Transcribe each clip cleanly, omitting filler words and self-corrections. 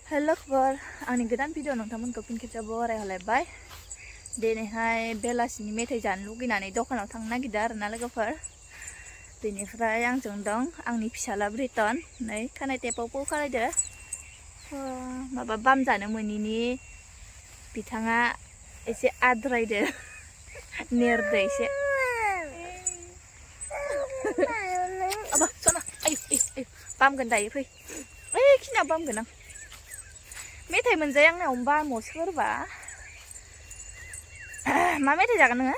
hello खबर आंनि गोदान भिडिअ नोंथांमोनखौ फिन खेबसेबाव बरायहरलायबाय दिनैहाय बेलासिनि मेथाइ जानो लुगैनानै दखानाव थांनो नागिरदों आरोना लोगोफोर बेनिफ्राय आंजों दं आंनि फिसाला ब्रिटन नै खानाय टेपाव खालायदो माबा बाम जानो मोनिनि बिथाङा एसे आद्रायदो नेरदो एसे अब सना आयु आयु बामगोन दायो फै ओइ खिनियाव बामगोन आं मेथाइ मोनजायो आंनाव बामो सोरबा मा मेथाइ जागोन नोङो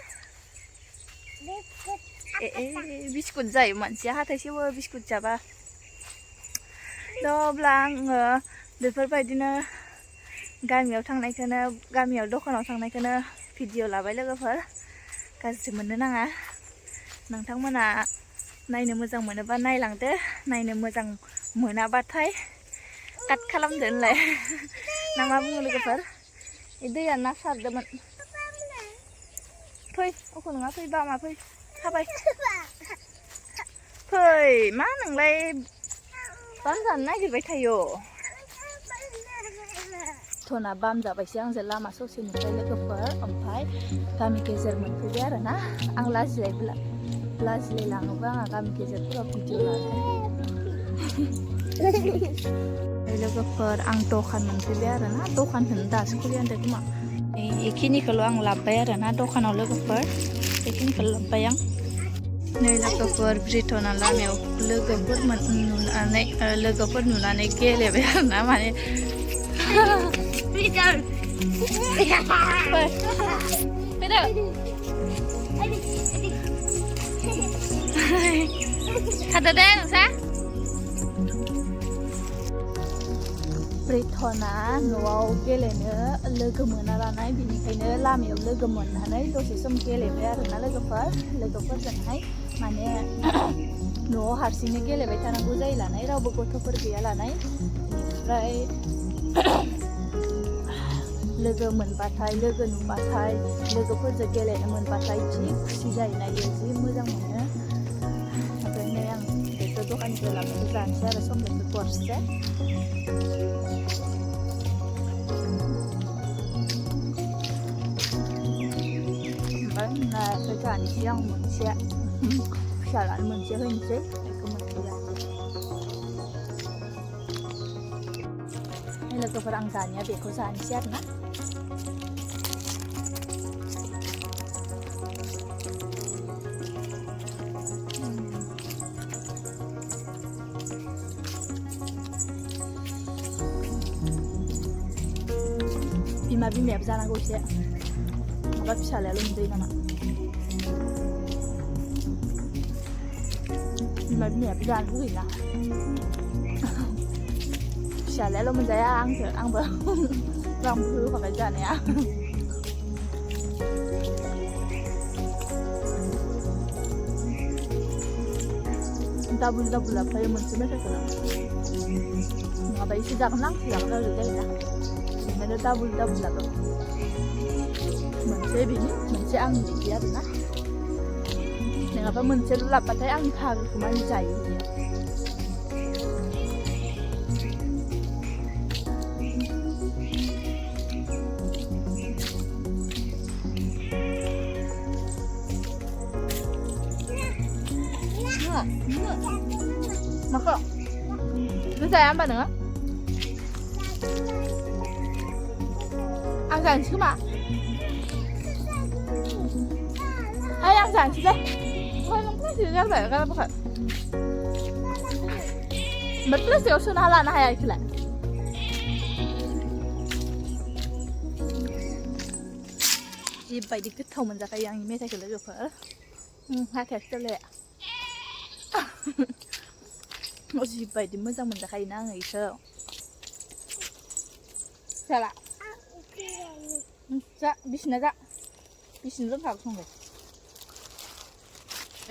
ए बिस्कुट जायो मानसिया हाथाय सेवो बिस्कुट जाबा अब्ला आङो बेफोरबायदिनो गामियाव दखानाव थांनायखौनो भिडिअ लाबाय लोगोफोर गाज्रि मोननो नाङा नोंथांमोना नायनो मोजां मोनोबा नायलांदो नायनो मोजां मोनाबाथाय काट खालामदो होनलाय ना मा बुङो लोगोफोर दैया ना सारदोंमोन फै अख' नङा फै बामा फै थाबाय फै मा नोंलाय बाम जानो नागिरबाय थायो धना बाम जाबायसो आंजों लामा ससेनिफ्राय लोगोफोर ओमफ्राय गामि गेजेर मोनफैबाय आरोना आं लाजिलायलाङोबा आंहा गामि गेजेरफोराव भिडिअ लानो लोगोफोर आं दखान मोनफैबाय आरोना दखानखौनो दासो खुलिहांदों खोमा बेखिनिखौल' आं लाबोबाय आरोना दखानाव लोगोफोर बेखिनिखौल' लाबोबाय आं नै लोगोफोर ब्रिटना लामायाव लोगोफोर नुनानै गेलेबाय आरोना माने खादो दे नोंसा ब्रिटना न'आव गेलेनो लोगो मोना लानाय बिनिखायनो लामायाव लोगो मोननानै दसे सम गेलेबाय आरोना लोगोफोरजोंहाय माने न'आव हारसिंनो गेलेबाय थानांगौ जायो लानाय रावबो गथ'फोर गैया लानाय बेनिफ्राय लोगो मोनबाथाय लोगो नुबाथाय लोगोफोरजों गेलेनो मोनबाथाय जि खुसि जायो नायो जि मोजां मोनो ओमफ्राय नै आं बेखौ दखाननिफ्राय लाबोनानै जानोसै आरो समनिफ्राय गरसे ओमफ्राय जानोसै आं मोनसे फिसालानो मोनसे होनोसै बेखौ मोनसे जानोसै लोगोफोर आं दानिया बेखौ जानोसै आरोना बिमायाबो जानांगौ एसे माबा फिसालायाल' मोनजायो नामा बिमायाबो जानो लुगैयोना फिसालायाल' मोनजाया आंबो होफाबाय जानाया दाबुल लाबोफायो मोनसे मेथाइखौनो नङाबा एसे जागोन आरो जायोना ओंखायनो दाबुल लाबो मोनसे बिनि मोनसे आंनि बिदि आरोना नङाबा मोनसेल' लाबबाथाय आंनि फागोखौ मानि जायो माखौ नों जाया होमबा नोङो आं जानोसै खोमा आं जानोसै दे नों प्लास्टिक गारबाय गारबोखाय ओमफ्राय प्लास्टिकआव सोना लानो हाया बेखौलाय जिबायदि गोथाव मोनजाखायो आंनि मेथाइखौ लोगोफोर हाथायासो थले जिबायदि मोजां मोनजाखायोना आङो बेखौ जाला जा बिसिना रोंखागौ संबाय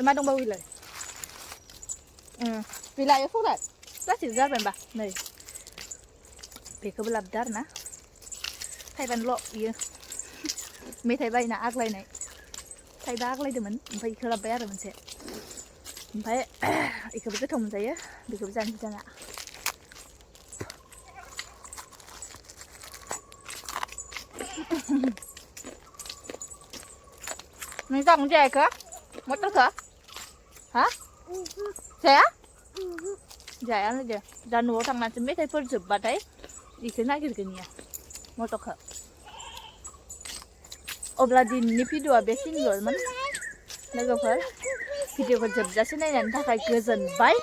मा दंबावो बेलाय गैला सौराय प्लास्टिक जाबाय होनबा नै बेखौबो लाबोदो आरोना थाइबानिल' बियो मेथाइ बायना आग्लायनाय थाइबा आग्लायदोंमोन ओमफ्राय बेखौ लाबोबाय आरो मोनसे ओमफ्राय बेखौबो गोथाव मोनजायो बेखौबो जानोसै दाना नोंथां जायाखै मटरखौ हा जाया जायानो दे दा न'आव थांनानैसो मेथाइफोर जोबबाथाय बेखौ नागिरगोन इयो मटरखौ अब्ला दिनैनि भिडिअ'आ बेखिनिल'मोन लोगोफोर भिडिअ'खौ जोबजासे नायनायनि थाखाय गोजोनबाय